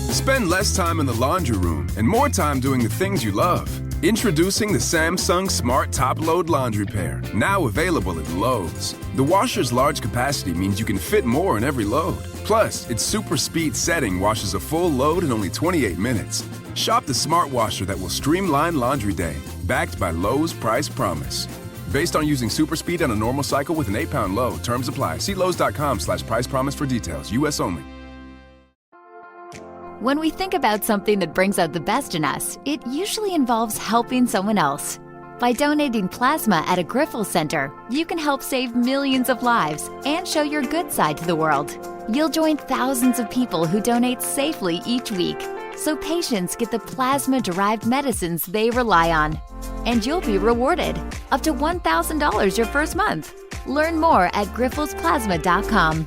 Spend less time in the laundry room and more time doing the things you love. Introducing the Samsung Smart Top Load Laundry Pair, now available at Lowe's. The washer's large capacity means you can fit more in every load. Plus, its super speed setting washes a full load in only 28 minutes. Shop the smart washer that will streamline laundry day, backed by Lowe's Price Promise. Based on using super speed on a normal cycle with an 8-pound load. Terms apply. See Lowe's.com/price promise for details. U.S. only. When we think about something that brings out the best in us, it usually involves helping someone else. By donating plasma at a Grifols Center, you can help save millions of lives and show your good side to the world. You'll join thousands of people who donate safely each week, so patients get the plasma-derived medicines they rely on. And you'll be rewarded up to $1,000 your first month. Learn more at grifolsplasma.com.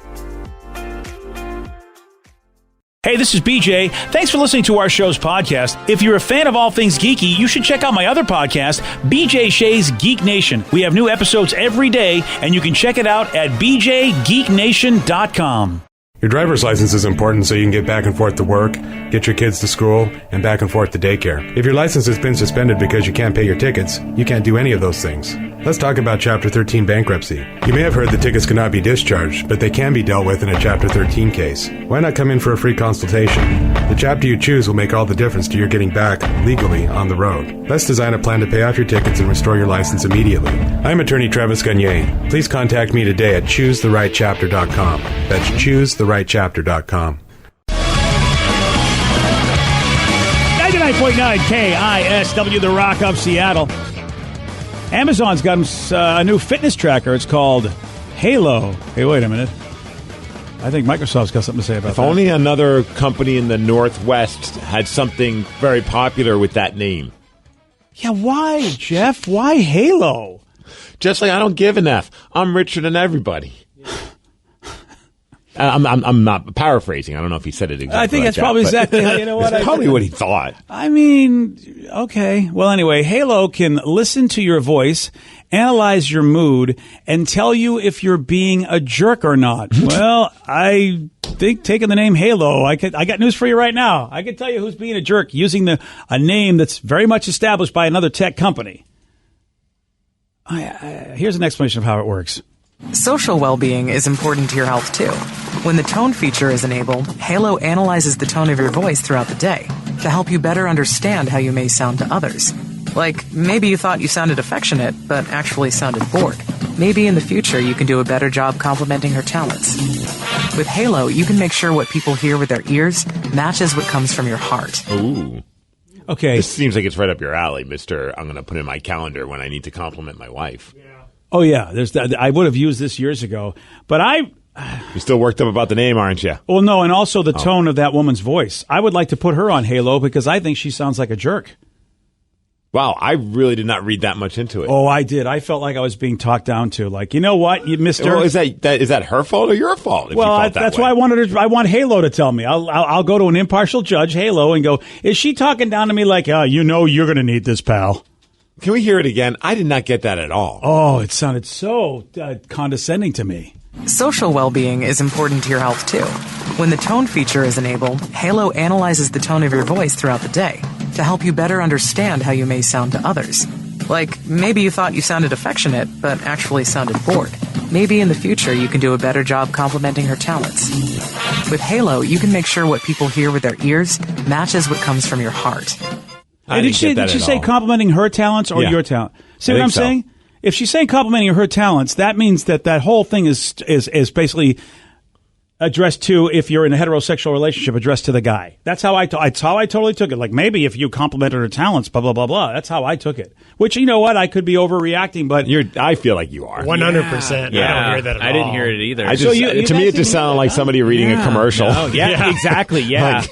Hey, this is BJ. Thanks for listening to our show's podcast. If you're a fan of all things geeky, you should check out my other podcast, BJ Shea's Geek Nation. We have new episodes every day, and you can check it out at bjgeeknation.com. Your driver's license is important so you can get back and forth to work, get your kids to school, and back and forth to daycare. If your license has been suspended because you can't pay your tickets, you can't do any of those things. Let's talk about Chapter 13 bankruptcy. You may have heard that tickets cannot be discharged, but they can be dealt with in a Chapter 13 case. Why not come in for a free consultation? The chapter you choose will make all the difference to your getting back legally on the road. Let's design a plan to pay off your tickets and restore your license immediately. I'm attorney Travis Gagne. Please contact me today at choosetherightchapter.com. That's choosetherightchapter.com. 99.9 KISW, The Rock of Seattle. Amazon's got a new fitness tracker. It's called Halo. Hey, wait a minute. I think Microsoft's got something to say about that. If only another company in the Northwest had something very popular with that name. Yeah, why, Jeff? Why Halo? Just like I don't give an F. I'm richer than everybody. I'm not paraphrasing. I don't know if he said it exactly. I think like that's probably that, exactly how, you know what? That's probably what he thought. I mean, okay. Well, anyway, Halo can listen to your voice, analyze your mood, and tell you if you're being a jerk or not. Well, I think taking the name Halo, I got news for you right now. I can tell you who's being a jerk using a name that's very much established by another tech company. Here's an explanation of how it works. Social well-being is important to your health, too. When the tone feature is enabled, Halo analyzes the tone of your voice throughout the day to help you better understand how you may sound to others. Like, maybe you thought you sounded affectionate, but actually sounded bored. Maybe in the future you can do a better job complimenting her talents. With Halo, you can make sure what people hear with their ears matches what comes from your heart. Ooh. Okay. This seems like it's right up your alley, Mr. I'm going to put in my calendar when I need to compliment my wife. Oh, yeah. There's that. I would have used this years ago, but You're still worked up about the name, aren't you? Well, no, and also the tone of that woman's voice. I would like to put her on Halo because I think she sounds like a jerk. Wow, I really did not read that much into it. Oh, I did. I felt like I was being talked down to. Like, you know what, you Mister? Well, is that her fault or your fault? Well, that's why I want Halo to tell me. I'll go to an impartial judge, Halo, and go, is she talking down to me like, you're going to need this, pal? Can we hear it again? I did not get that at all. Oh, it sounded so condescending to me. Social well-being is important to your health, too. When the tone feature is enabled, Halo analyzes the tone of your voice throughout the day to help you better understand how you may sound to others. Like, maybe you thought you sounded affectionate, but actually sounded bored. Maybe in the future you can do a better job complimenting her talents. With Halo, you can make sure what people hear with their ears matches what comes from your heart. Hey, did she say complimenting her talents or your talent? See what I'm saying? If she's saying complimenting her talents, that means that whole thing is basically addressed to, if you're in a heterosexual relationship, addressed to the guy. That's how I totally took it. Like, maybe if you complimented her talents, blah, blah, blah, blah. That's how I took it. Which, you know what? I could be overreacting, but I feel like you are. 100%. Yeah. I don't hear that at all. I didn't hear it either. To me, it just sounded like somebody reading a commercial. No, yeah, exactly. Yeah.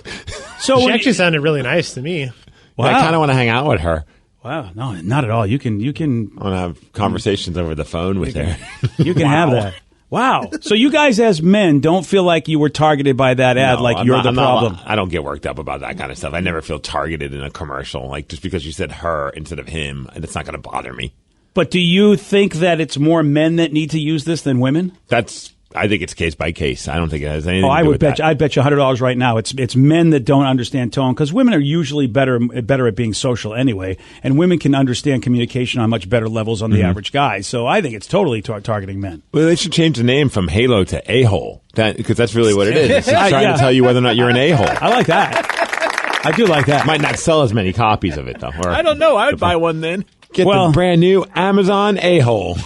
So she actually sounded really nice to me. Wow. I kind of want to hang out with her. Wow, no, not at all. You can. I want to have conversations over the phone with her. You can have that. Wow. So you guys as men don't feel like you were targeted by that ad, you're the problem. I don't get worked up about that kind of stuff. I never feel targeted in a commercial. Like, just because you said her instead of him, and it's not going to bother me. But do you think that it's more men that need to use this than women? That's I think it's case by case. I don't think it has anything. I to do would with that. I'd bet you $100 right now. It's men that don't understand tone, because women are usually better at being social anyway, and women can understand communication on much better levels on the average guy. So I think it's totally targeting men. Well, they should change the name from Halo to A-hole, because that's really what it is. It's just trying to tell you whether or not you're an a-hole. I like that. I do like that. Might not sell as many copies of it though. Or I don't know. I would buy one then. Get the brand new Amazon A-hole.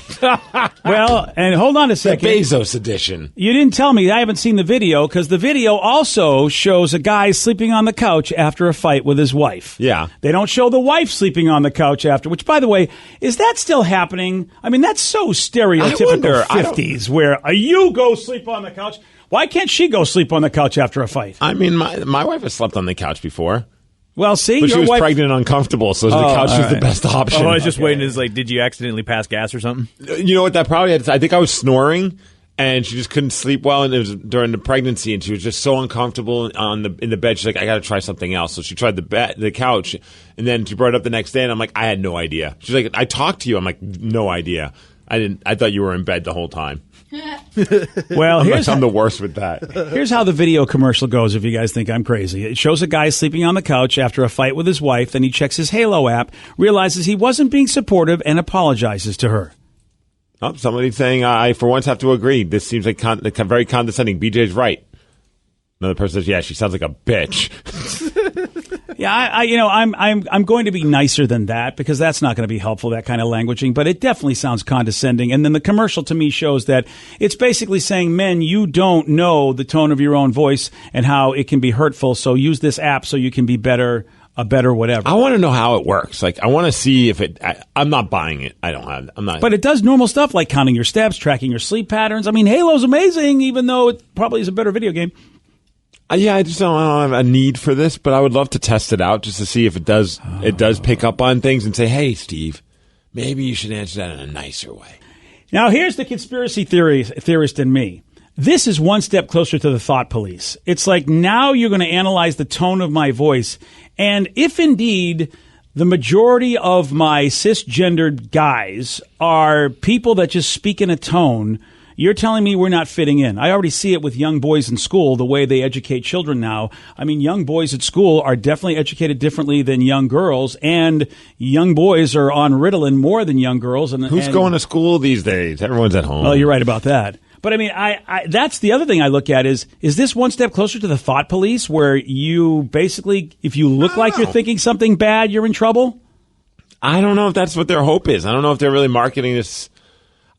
Well, and hold on a second. The Bezos edition. You didn't tell me. I haven't seen the video, because the video also shows a guy sleeping on the couch after a fight with his wife. Yeah. They don't show the wife sleeping on the couch after, which, by the way, is that still happening? I mean, that's so stereotypical 50s, where you go sleep on the couch. Why can't she go sleep on the couch after a fight? I mean, my wife has slept on the couch before. Well, see, but she was pregnant and uncomfortable, so the couch was the best option. I was just waiting. Is like, did you accidentally pass gas or something? You know what? That probably had. I think I was snoring, and she just couldn't sleep well, and it was during the pregnancy, and she was just so uncomfortable in the bed. She's like, I got to try something else. So she tried the couch, and then she brought it up the next day, and I'm like, I had no idea. She's like, I talked to you. I'm like, no idea. I thought you were in bed the whole time. Well, I'm the worst with that. Here's how the video commercial goes, if you guys think I'm crazy. It shows a guy sleeping on the couch after a fight with his wife. Then he checks his Halo app, realizes he wasn't being supportive, and apologizes to her. Oh, somebody's saying, I for once have to agree. This seems like very condescending. BJ's right. Another person says, yeah, she sounds like a bitch. Yeah, I'm going to be nicer than that, because that's not going to be helpful, that kind of languaging, but it definitely sounds condescending. And then the commercial to me shows that it's basically saying, men, you don't know the tone of your own voice and how it can be hurtful, so use this app so you can be a better whatever. I want to know how it works. Like, I want to see if I'm not buying it. I'm not. But it does normal stuff like counting your steps, tracking your sleep patterns. I mean, Halo's amazing, even though it probably is a better video game. Yeah, I don't have a need for this, but I would love to test it out just to see if it does pick up on things and say, hey, Steve, maybe you should answer that in a nicer way. Now, here's the conspiracy theorist in me. This is one step closer to the thought police. It's like, now you're going to analyze the tone of my voice, and if indeed the majority of my cisgendered guys are people that just speak in a tone, you're telling me we're not fitting in. I already see it with young boys in school, the way they educate children now. I mean, young boys at school are definitely educated differently than young girls, and young boys are on Ritalin more than young girls. Who's going to school these days? Everyone's at home. Well, you're right about that. But I mean, I that's the other thing I look at is this one step closer to the thought police, where you basically, if you look like you're thinking something bad, you're in trouble? I don't know if that's what their hope is. I don't know if they're really marketing this.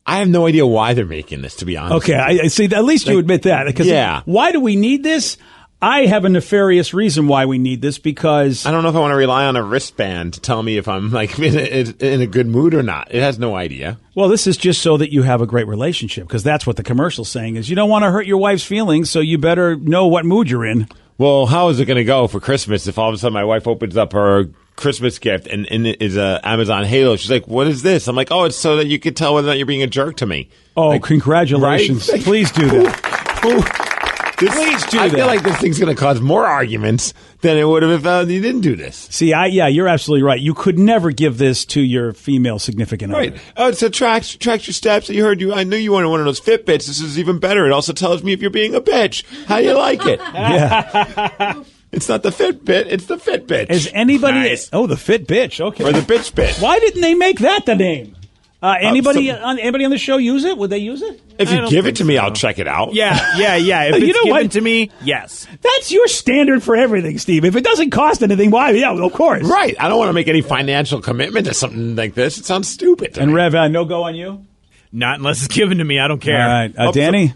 I have no idea why they're making this, to be honest. Okay, I see. At least you admit that. Because why do we need this? I have a nefarious reason why we need this, because I don't know if I want to rely on a wristband to tell me if I'm like in a good mood or not. It has no idea. Well, this is just so that you have a great relationship, because that's what the commercial's saying, is you don't want to hurt your wife's feelings, so you better know what mood you're in. Well, how is it going to go for Christmas if all of a sudden my wife opens up her Christmas gift and it is a Amazon Halo? She's like, what is this? I'm like, oh, it's so that you can tell whether or not you're being a jerk to me. Oh, like, congratulations. Right? Please do that. Please do that. I feel like this thing's going to cause more arguments than it would have if you didn't do this. See, you're absolutely right. You could never give this to your female significant other. Right. Oh, it tracks your steps. I knew you wanted one of those Fitbits. This is even better. It also tells me if you're being a bitch. How you like it? Yeah. It's not the Fitbit. It's the Fitbitch. Is anybody? Nice. Oh, the Fitbitch. Okay. Or the bitch bit. Why didn't they make that the name? Anybody on the show use it? Would they use it? If you give it to me, I'll check it out. Yeah. If it's given to me, yes. That's your standard for everything, Steve. If it doesn't cost anything, why? Yeah, of course. Right. I don't want to make any financial commitment to something like this. It sounds stupid. And Rev, no go on you? Not unless it's given to me. I don't care. All right. Danny?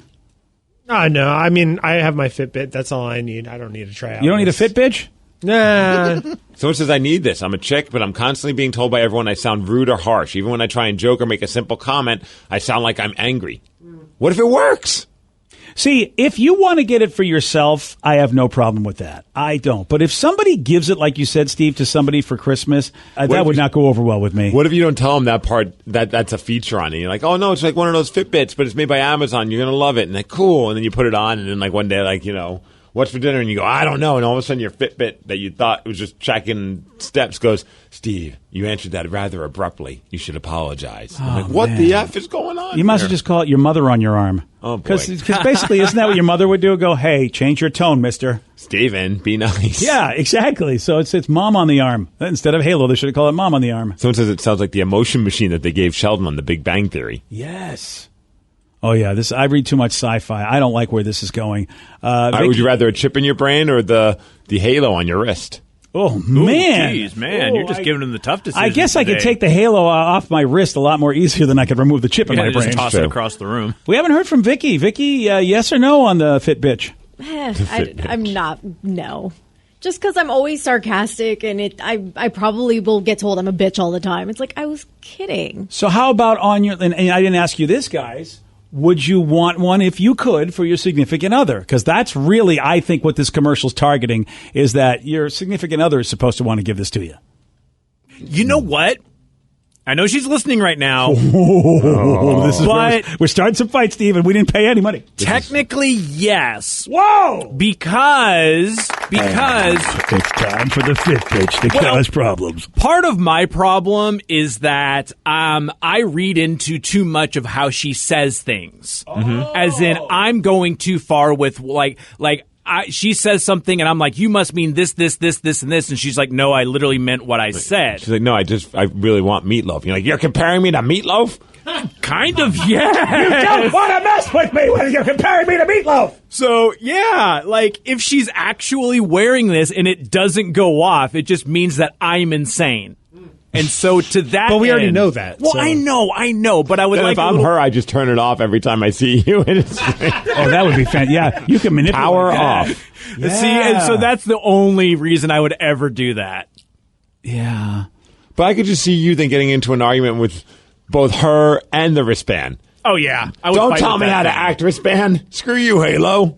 No. I mean, I have my Fitbit. That's all I need. I don't need to try out. You don't need a Fitbitch? Nah. Someone says, I need this. I'm a chick, but I'm constantly being told by everyone I sound rude or harsh. Even when I try and joke or make a simple comment, I sound like I'm angry. What if it works? See, if you want to get it for yourself, I have no problem with that. I don't. But if somebody gives it, like you said, Steve, to somebody for Christmas, that would not go over well with me. What if you don't tell them that part, that's a feature on it? You're like, oh, no, it's like one of those Fitbits, but it's made by Amazon. You're going to love it. And like, cool. And then you put it on, and then like one day, like, what's for dinner? And you go, I don't know. And all of a sudden your Fitbit that you thought was just tracking steps goes, Steve, you answered that rather abruptly. You should apologize. I'm like, what the F is going on? You must have just called your mother on your arm. Oh, boy. Because basically, isn't that what your mother would do? Go, hey, change your tone, mister. Steven, be nice. Yeah, exactly. So it's mom on the arm. Instead of Halo, they should have called it mom on the arm. Someone says it sounds like the emotion machine that they gave Sheldon on The Big Bang Theory. Yes. Oh, yeah. I read too much sci-fi. I don't like where this is going. Would you rather a chip in your brain or the Halo on your wrist? Oh, man. Jeez, man. You're just giving him the tough decisions. I guess today. I could take the Halo off my wrist a lot more easier than I could remove the chip in my brain. Just toss it across the room. We haven't heard from Vicky. Vicky, yes or no on the Fitbitch? I'm not, no. Just because I'm always sarcastic and I probably will get told I'm a bitch all the time. It's like, I was kidding. So how about on your, and I didn't ask you this, guys, would you want one if you could for your significant other? Because that's really, I think, what this commercial's targeting is that your significant other is supposed to want to give this to you. You know what? I know she's listening right now. This is we're starting some fights, Steve, and we didn't pay any money. Technically, yes. Whoa! Because it's time for the Fitbitch to cause problems. Part of my problem is that I read into too much of how she says things. As in, I'm going too far with she says something and I'm like, you must mean this, and this. And she's like, no, I literally meant what I said. She's like, no, I really want meatloaf. You're like, you're comparing me to meatloaf? Kind of, yeah. You don't want to mess with me when you're comparing me to meatloaf. So, yeah, like, if she's actually wearing this and it doesn't go off, it just means that I'm insane. And so to that But we already end, know that. Well, so. I know, but I would like if I'm her, I just turn it off every time I see you. And it's that would be fantastic. Yeah, you can manipulate power that. off. Yeah. See, and so that's the only reason I would ever do that. Yeah. But I could just see you then getting into an argument with both her and the wristband. Oh, yeah. I would Don't fight tell with me that how to thing. act, wristband. Screw you, Halo.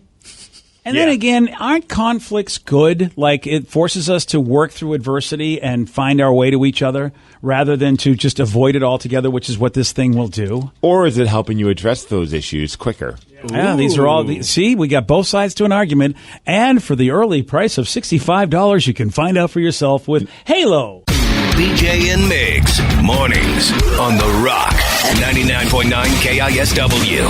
And then again, aren't conflicts good? Like, it forces us to work through adversity and find our way to each other rather than to just avoid it altogether, which is what this thing will do. Or is it helping you address those issues quicker? Yeah, these are all. See, we got both sides to an argument. And for the early price of $65, you can find out for yourself with Halo. BJ and Migs, mornings on The Rock, 99.9 KISW.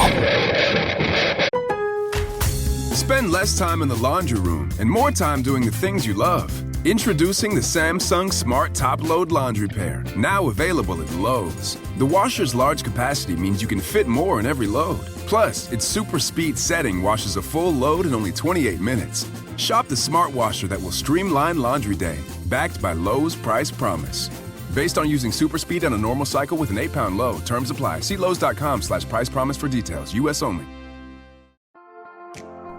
Spend less time in the laundry room and more time doing the things you love. Introducing the Samsung Smart Top Load Laundry Pair, now available at Lowe's. The washer's large capacity means you can fit more in every load. Plus, its super speed setting washes a full load in only 28 minutes. Shop the smart washer that will streamline laundry day, backed by Lowe's Price Promise. Based on using super speed on a normal cycle with an 8-pound load. Terms apply. See Lowe's.com/price promise for details. U.S. only.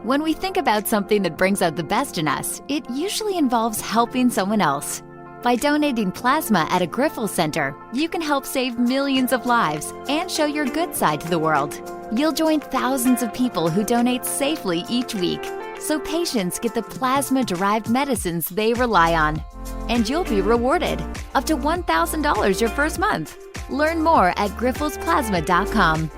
When we think about something that brings out the best in us, it usually involves helping someone else. By donating plasma at a Griffel Center, you can help save millions of lives and show your good side to the world. You'll join thousands of people who donate safely each week, so patients get the plasma-derived medicines they rely on. And you'll be rewarded up to $1,000 your first month. Learn more at griffelsplasma.com.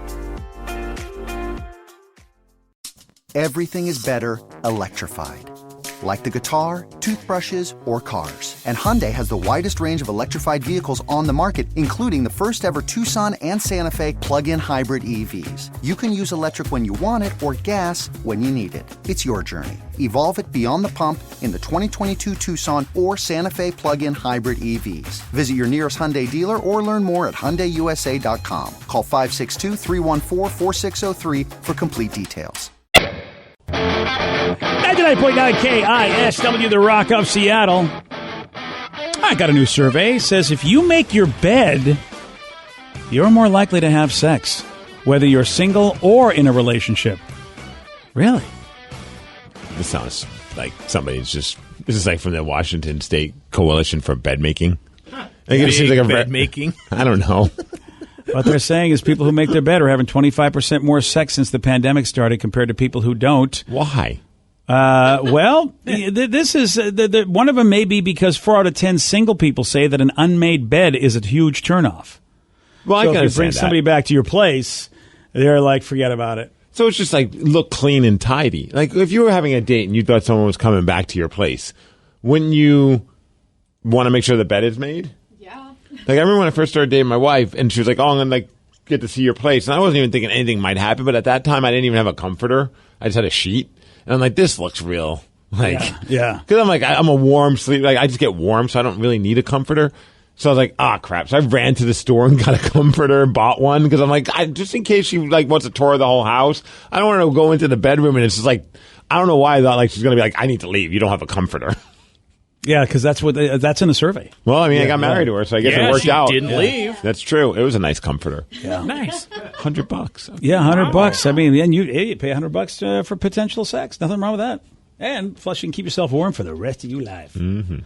Everything is better electrified. Like the guitar, toothbrushes, or cars. And Hyundai has the widest range of electrified vehicles on the market, including the first ever Tucson and Santa Fe plug-in hybrid EVs. You can use electric when you want it or gas when you need it. It's your journey. Evolve it beyond the pump in the 2022 Tucson or Santa Fe plug-in hybrid EVs. Visit your nearest Hyundai dealer or learn more at HyundaiUSA.com. Call 562-314-4603 for complete details. 99.9 KISW, The Rock of Seattle. I got a new survey. It says if you make your bed, you're more likely to have sex, whether you're single or in a relationship. Really? This sounds like somebody's just... This is like from the Washington State Coalition for Bed Making. I think it seems like a bed making. I don't know. What they're saying is people who make their bed are having 25% more sex since the pandemic started compared to people who don't. Why? Well, this is one of them may be because 4 out of 10 single people say that an unmade bed is a huge turnoff. Well, so I can if you bring somebody back to your place, they're like, forget about it. So it's just like look clean and tidy. Like if you were having a date and you thought someone was coming back to your place, wouldn't you want to make sure the bed is made? Yeah. Like I remember when I first started dating my wife, and she was like, "Oh, I'm gonna like get to see your place," and I wasn't even thinking anything might happen. But at that time, I didn't even have a comforter. I just had a sheet, and I'm like, "This looks real." Like, yeah. Because I'm like, I'm a warm sleep. Like I just get warm, so I don't really need a comforter. So I was like, crap. So I ran to the store and got a comforter and bought one because I'm like, just in case she like wants to tour the whole house. I don't want her to go into the bedroom and it's just like, I don't know why I thought like she's going to be like, I need to leave. You don't have a comforter. Yeah, because that's in the survey. Well, I mean, I got married to her, so I guess it worked out. She didn't leave. That's true. It was a nice comforter. Yeah. Nice. $100. Yeah, $100. I mean, and you pay $100 for potential sex. Nothing wrong with that. And plus, you can keep yourself warm for the rest of your life. Mm-hmm.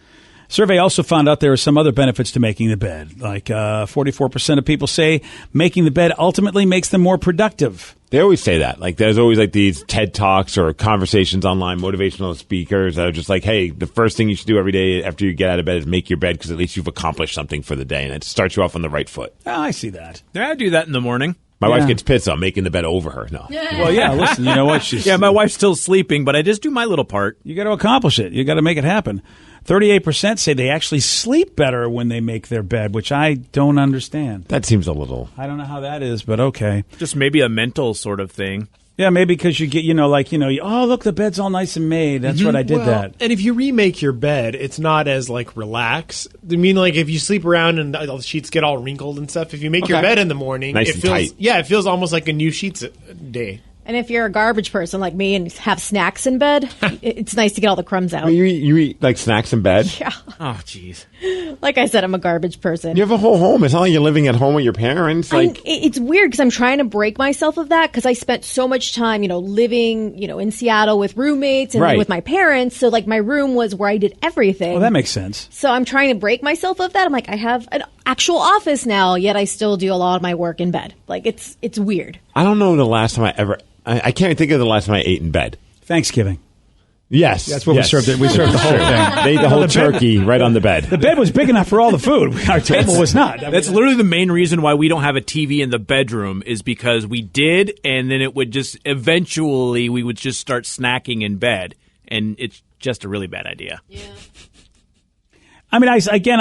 Survey also found out there are some other benefits to making the bed. Like 44% of people say making the bed ultimately makes them more productive. They always say that. Like, there's always like these TED Talks or conversations online, motivational speakers that are just like, hey, the first thing you should do every day after you get out of bed is make your bed because at least you've accomplished something for the day and it starts you off on the right foot. Oh, I see that. Yeah, I do that in the morning. My wife gets pissed on making the bed over her. No. Well, yeah, listen, you know what? Yeah, my wife's still sleeping, but I just do my little part. You got to accomplish it. You got to make it happen. 38% say they actually sleep better when they make their bed, which I don't understand. That seems a little... I don't know how that is, but okay. Just maybe a mental sort of thing. Yeah, maybe because you get, oh, look, the bed's all nice and made. That's what I did that. And if you remake your bed, it's not as, like, relaxed. I mean, like, if you sleep around and the sheets get all wrinkled and stuff, if you make your bed in the morning, nice it and feels tight. Yeah, it feels almost like a new sheets day. And if you're a garbage person like me and have snacks in bed, it's nice to get all the crumbs out. You eat like snacks in bed? Yeah. Oh, jeez. Like I said, I'm a garbage person. You have a whole home. It's not like you're living at home with your parents. Like it's weird because I'm trying to break myself of that because I spent so much time, living, in Seattle with roommates and with my parents. So like my room was where I did everything. Well, that makes sense. So I'm trying to break myself of that. I'm like, I have an actual office now, yet I still do a lot of my work in bed. Like it's weird. I don't know the last time I can't even think of the last time I ate in bed. Thanksgiving. Yes. That's what we served. We served the whole thing. They ate the whole turkey right on the bed. The bed was big enough for all the food. Our table was not. That's literally the main reason why we don't have a TV in the bedroom is because we did, and then it would just eventually we would just start snacking in bed, and it's just a really bad idea. Yeah. I mean, I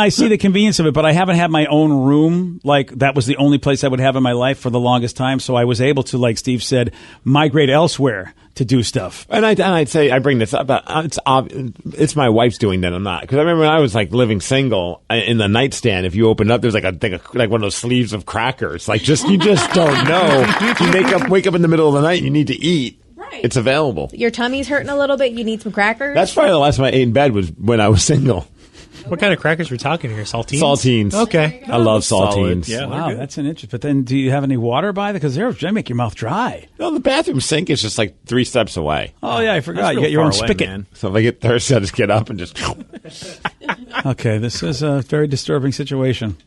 see the convenience of it, but I haven't had my own room. Like, that was the only place I would have in my life for the longest time. So I was able to, like Steve said, migrate elsewhere to do stuff. And I'd say, I bring this up, but it's my wife's doing that. I'm not. Because I remember when I was, like, living single, in the nightstand, if you open up, there's, like, like one of those sleeves of crackers. Like, you just don't know. You wake up in the middle of the night and you need to eat. Right. It's available. Your tummy's hurting a little bit. You need some crackers. That's probably the last time I ate in bed was when I was single. What kind of crackers are we talking here? Saltines? Saltines. Okay. I love saltines. Yeah, wow, that's an interest. But then do you have any water by? Because they make your mouth dry. No, the bathroom sink is just like 3 steps away. Oh, yeah, I forgot. You real get your own far away, spigot. man. So if I get thirsty, I just get up and just... Okay, this is a very disturbing situation.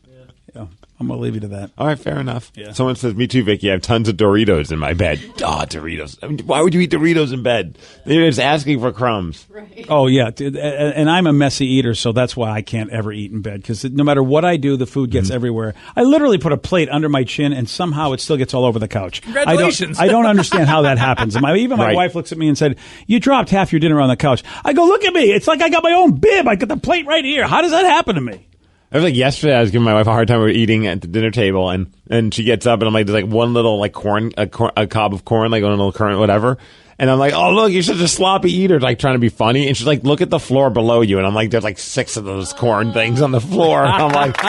Yeah, I'm going to leave you to that. All right, fair enough. Yeah. Someone says, me too, Vicky. I have tons of Doritos in my bed. Doritos. I mean, why would you eat Doritos in bed? They're just asking for crumbs. Right. Oh, yeah. And I'm a messy eater, so that's why I can't ever eat in bed. Because no matter what I do, the food gets everywhere. I literally put a plate under my chin, and somehow it still gets all over the couch. Congratulations. I don't understand how that happens. And my wife looks at me and said, you dropped half your dinner on the couch. I go, look at me. It's like I got my own bib. I got the plate right here. How does that happen to me? I was like, yesterday I was giving my wife a hard time. We were eating at the dinner table, and she gets up, and I'm like, there's like one little like corn, a cob of corn, like on a little currant, whatever. And I'm like, oh, look, you're such a sloppy eater, like trying to be funny. And she's like, look at the floor below you. And I'm like, there's like 6 of those corn things on the floor. And I'm like,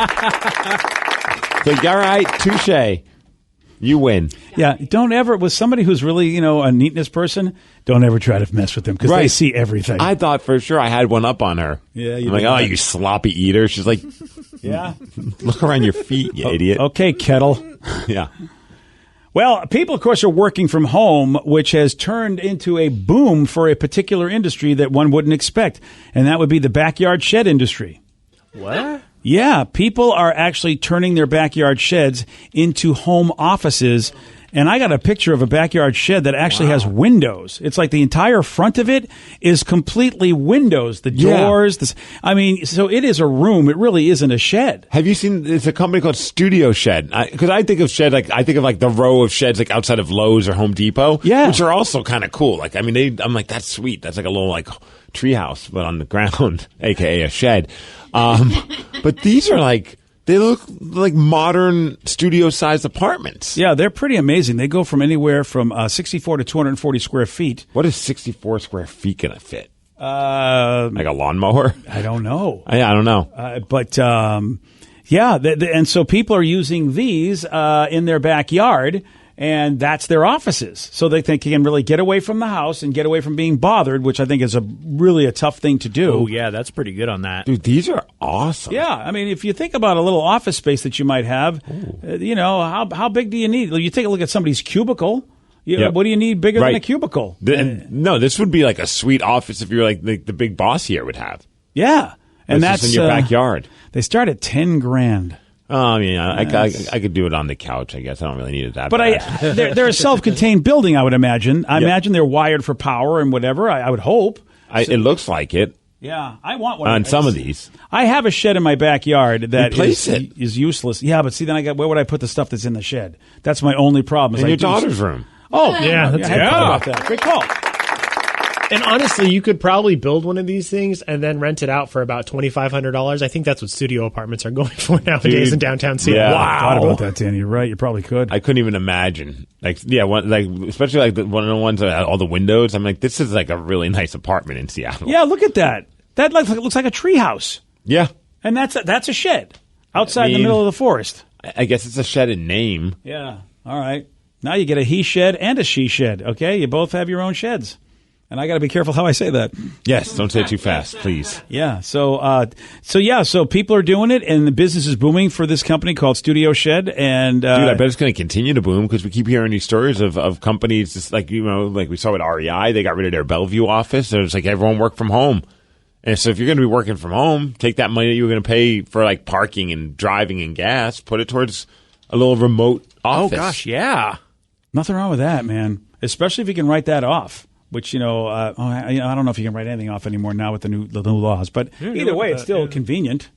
all right, touche. You win. Yeah, don't ever, with somebody who's really, a neatness person, don't ever try to mess with them because they see everything. I thought for sure I had one up on her. Yeah, I'm like, oh, you sloppy eater. She's like, yeah. Look around your feet, you idiot. Okay, kettle. Yeah. Well, people, of course, are working from home, which has turned into a boom for a particular industry that one wouldn't expect, and that would be the backyard shed industry. What? Yeah, people are actually turning their backyard sheds into home offices, And I got a picture of a backyard shed that actually has windows. It's like the entire front of it is completely windows. The doors. So it is a room. It really isn't a shed. Have you seen? It's a company called Studio Shed. Because I think of shed I think of like the row of sheds like outside of Lowe's or Home Depot. Yeah, which are also kind of cool. Like I'm like that's sweet. That's like a little like treehouse, but on the ground, aka a shed. But these are like. They look like modern studio-sized apartments. Yeah, they're pretty amazing. They go from anywhere from 64 to 240 square feet. What is 64 square feet going to fit? Like a lawnmower? I don't know. I don't know. And so people are using these in their backyard, and that's their offices. So they can really get away from the house and get away from being bothered, which I think is really a tough thing to do. Oh, yeah, that's pretty good on that. Dude, these are awesome. Yeah, I mean, if you think about a little office space that you might have, how big do you need? You take a look at somebody's cubicle. What do you need bigger than a cubicle? No, this would be like a sweet office if you're like the big boss here would have. Yeah. And that's in your backyard. They start at $10,000. I mean, I could do it on the couch, I guess. I don't really need it that bad. But they're a self-contained building, I would imagine. I imagine they're wired for power and whatever, I would hope. It looks like it. Yeah, I want one. On some of these. I have a shed in my backyard that is useless. Yeah, but see, then where would I put the stuff that's in the shed? That's my only problem. In your daughter's room. Oh, yeah. I hadn't thought about that. Great call. And honestly, you could probably build one of these things and then rent it out for about $2,500. I think that's what studio apartments are going for nowadays in downtown Seattle. Yeah. Wow. I thought about that, Danny. You're right. You probably could. I couldn't even imagine. Especially like one of the ones that had all the windows. I'm like, this is like a really nice apartment in Seattle. Yeah, look at that. That looks like a treehouse. Yeah. And that's a shed outside in the middle of the forest. I guess it's a shed in name. Yeah. All right. Now you get a he shed and a she shed. Okay, you both have your own sheds. And I got to be careful how I say that. Yes, don't say it too fast, please. Yeah. So people are doing it, and the business is booming for this company called Studio Shed. And dude, I bet it's going to continue to boom because we keep hearing these stories of companies just like we saw with REI, they got rid of their Bellevue office. So it's like everyone work from home. And so if you're going to be working from home, take that money that you were going to pay for like parking and driving and gas, put it towards a little remote office. Oh gosh, yeah. Nothing wrong with that, man. Especially if you can write that off. Which, I don't know if you can write anything off anymore now with the new laws. But either way, it's still convenient.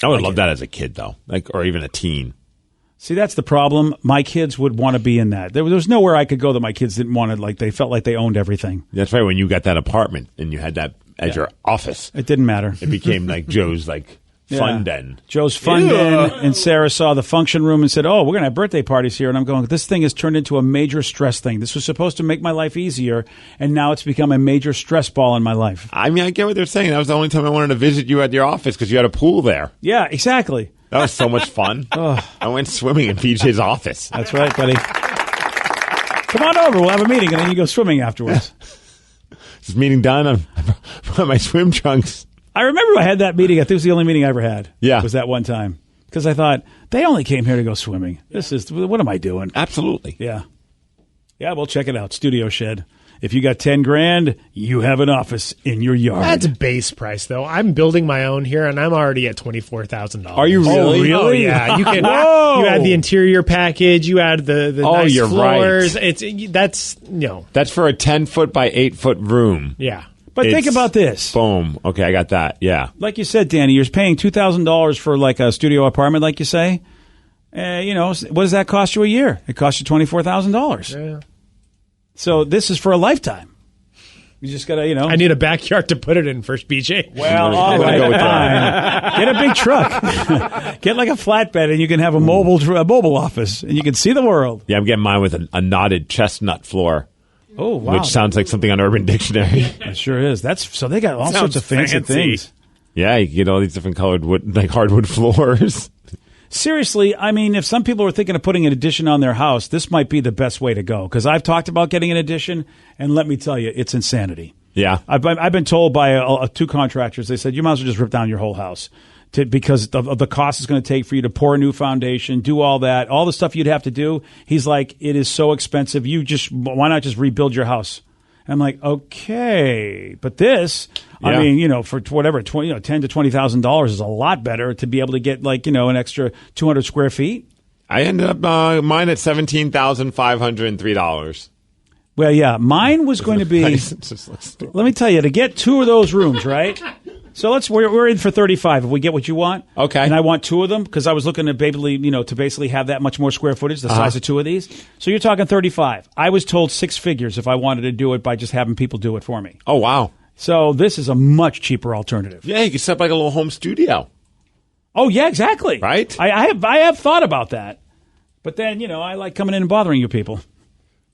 I would love that as a kid, though, or even a teen. See, that's the problem. My kids would want to be in that. There was nowhere I could go that my kids didn't want it. They felt like they owned everything. That's right. When you got that apartment and you had that as your office. It didn't matter. It became like Joe's fun den. Joe's fun den, and Sarah saw the function room and said, "Oh, we're going to have birthday parties here." And I'm going, "This thing has turned into a major stress thing. This was supposed to make my life easier, and now it's become a major stress ball in my life." I mean, I get what they're saying. That was the only time I wanted to visit you at your office because you had a pool there. Yeah, exactly. That was so much fun. I went swimming in PJ's office. That's right, buddy. Come on over. We'll have a meeting, and then you go swimming afterwards. This meeting done. I brought my swim trunks. I remember I had that meeting. I think it was the only meeting I ever had. Yeah. Was that one time. Because I thought, they only came here to go swimming. What am I doing? Absolutely. Yeah. Yeah, well, check it out. Studio Shed. If you got $10,000, you have an office in your yard. That's base price, though. I'm building my own here, and I'm already at $24,000. Are you really? Oh, really? Oh, yeah. You can. You add the interior package. You add the nice you're floors. Right. That's for a 10-foot by 8-foot room. Yeah. But think about this. Boom. Okay, I got that. Yeah. Like you said, Danny, you're paying $2,000 for like a studio apartment, like you say. What does that cost you a year? It costs you $24,000. Yeah. So this is for a lifetime. You just got to, I need a backyard to put it in first, BJ. Well, all right, fine. Get a big truck. Get like a flatbed, and you can have a mobile office, and you can see the world. Yeah, I'm getting mine with a knotted chestnut floor. Oh, wow. Which sounds like something on Urban Dictionary. It sure is. So they got all sorts of fancy things. Yeah, you can get all these different colored wood, like hardwood floors. Seriously, I mean, if some people are thinking of putting an addition on their house, this might be the best way to go. Because I've talked about getting an addition, and let me tell you, it's insanity. Yeah. I've been told by two contractors, they said, you might as well just rip down your whole house. Because of the cost it's going to take for you to pour a new foundation, do all that, all the stuff you'd have to do. He's like, it is so expensive. Why not just rebuild your house? And I'm like, okay, but this, I mean, for whatever, $10,000 to $20,000 is a lot better to be able to get an extra 200 square feet. I ended up mine at $17,503. Well, yeah, mine was going to be. Let me tell you, to get 2 of those rooms, right? So we're in for 35 if we get what you want. Okay. And I want 2 of them because I was looking at basically have that much more square footage, the size of 2 of these. So you're talking 35. I was told 6 figures if I wanted to do it by just having people do it for me. Oh, wow. So this is a much cheaper alternative. Yeah, you can set up like a little home studio. Oh, yeah, exactly. Right? I have thought about that. But then, I like coming in and bothering you people.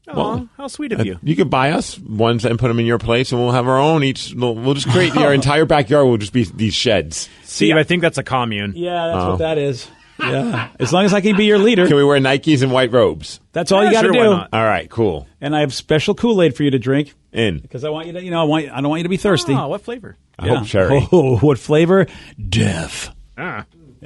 Oh, how sweet of you. You could buy us ones and put them in your place, and we'll have our own each. We'll just create our entire backyard will just be these sheds. Steve, I think that's a commune. Yeah, that's what that is. Yeah. As long as I can be your leader. Can we wear Nikes and white robes? That's all you got to do. Why not? All right, cool. And I have special Kool-Aid for you to drink. Because I want you to, I don't want you to be thirsty. Oh, what flavor? I hope cherry. Oh, what flavor? Death. Yeah,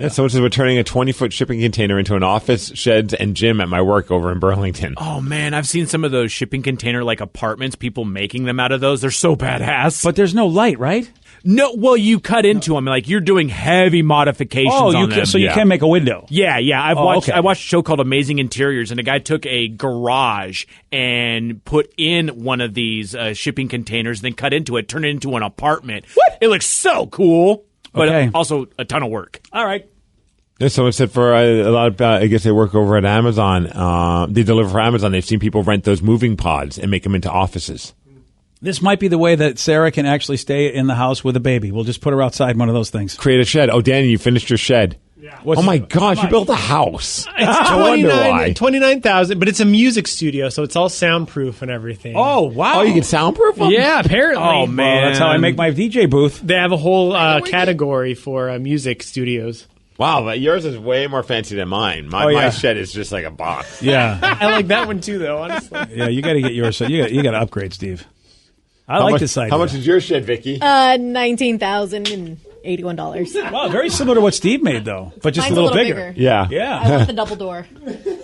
someone says we're turning a 20-foot shipping container into an office, sheds, and gym at my work over in Burlington. Oh, man, I've seen some of those shipping container apartments, people making them out of those. They're so badass. But there's no light, right? No, well, you cut into them. You're doing heavy modifications on them. So you can make a window. Yeah. I watched a show called Amazing Interiors, and a guy took a garage and put in one of these shipping containers, then cut into it, turned it into an apartment. What? It looks so cool. But also a ton of work. All right. Yeah, someone said for a lot of, I guess they work over at Amazon. They deliver for Amazon. They've seen people rent those moving pods and make them into offices. This might be the way that Sarah can actually stay in the house with a baby. We'll just put her outside one of those things. Create a shed. Oh, Danny, you finished your shed. Yeah. Oh my gosh, you built a house. It's $29,000, but it's a music studio, so it's all soundproof and everything. Oh, wow. Oh, you can soundproof them? Yeah, apparently. Oh, man. Well, that's how I make my DJ booth. They have a whole category for music studios. Wow, but yours is way more fancy than mine. My shed is just like a box. Yeah. I like that one too, though, honestly. Yeah, you got to get yours. So you got to upgrade, Steve. I like this idea. How much is your shed, Vicky? $19,081. Wow, very similar to what Steve made, though, but just Mine's a little bigger. Yeah. Yeah. I want the double door.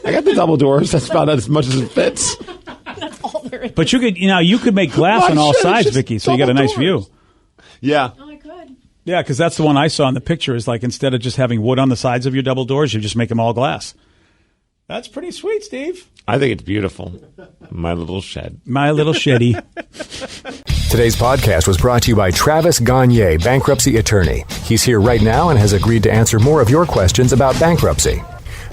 I got the double doors. That's about as much as it fits. That's all there is. But you could make glass on all sides, Vicky, so you got a nice view. Yeah. Oh, I could. Yeah, because that's the one I saw in the picture is instead of just having wood on the sides of your double doors, you just make them all glass. That's pretty sweet, Steve. I think it's beautiful. My little shed. My little sheddy. Today's podcast was brought to you by Travis Gagne, bankruptcy attorney. He's here right now and has agreed to answer more of your questions about bankruptcy.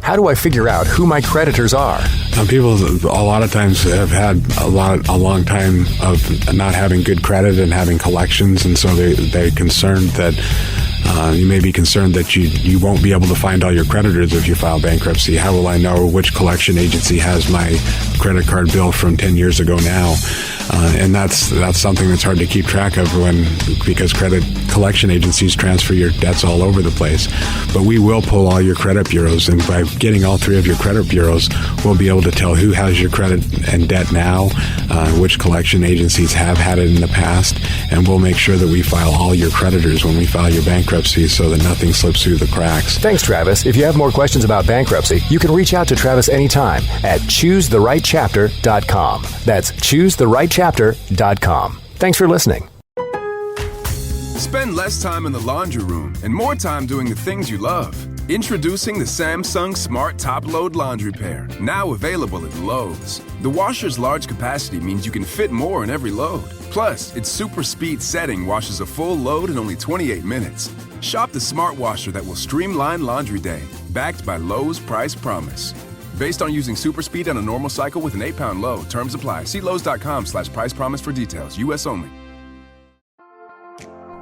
How do I figure out who my creditors are? People a lot of times have had a long time of not having good credit and having collections, and so they're concerned that you may be concerned that you won't be able to find all your creditors if you file bankruptcy. How will I know which collection agency has my credit card bill from 10 years ago now? And that's something that's hard to keep track of because credit collection agencies transfer your debts all over the place. But we will pull all your credit bureaus, and by getting all 3 of your credit bureaus, we'll be able to tell who has your credit and debt now, which collection agencies have had it in the past, and we'll make sure that we file all your creditors when we file your bankruptcy so that nothing slips through the cracks. Thanks, Travis. If you have more questions about bankruptcy, you can reach out to Travis anytime at ChooseTheRightChapter.com. That's ChooseTheRightChapter.com. Thanks for listening. Spend less time in the laundry room and more time doing the things you love. Introducing the Samsung Smart Top Load Laundry Pair, now available at Lowe's. The washer's large capacity means you can fit more in every load. Plus, its super speed setting washes a full load in only 28 minutes. Shop the smart washer that will streamline laundry day, backed by Lowe's Price Promise. Based on using super speed on a normal cycle with an 8-pound load. Terms apply. See Lowe's.com/price promise for details. U.S. only.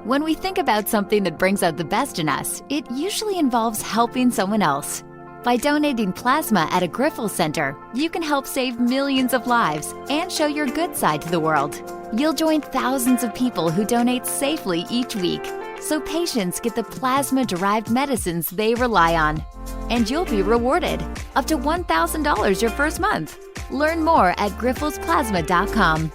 When we think about something that brings out the best in us, it usually involves helping someone else. By donating plasma at a Griffel Center, you can help save millions of lives and show your good side to the world. You'll join thousands of people who donate safely each week, so patients get the plasma-derived medicines they rely on. And you'll be rewarded up to $1,000 your first month. Learn more at griffelsplasma.com.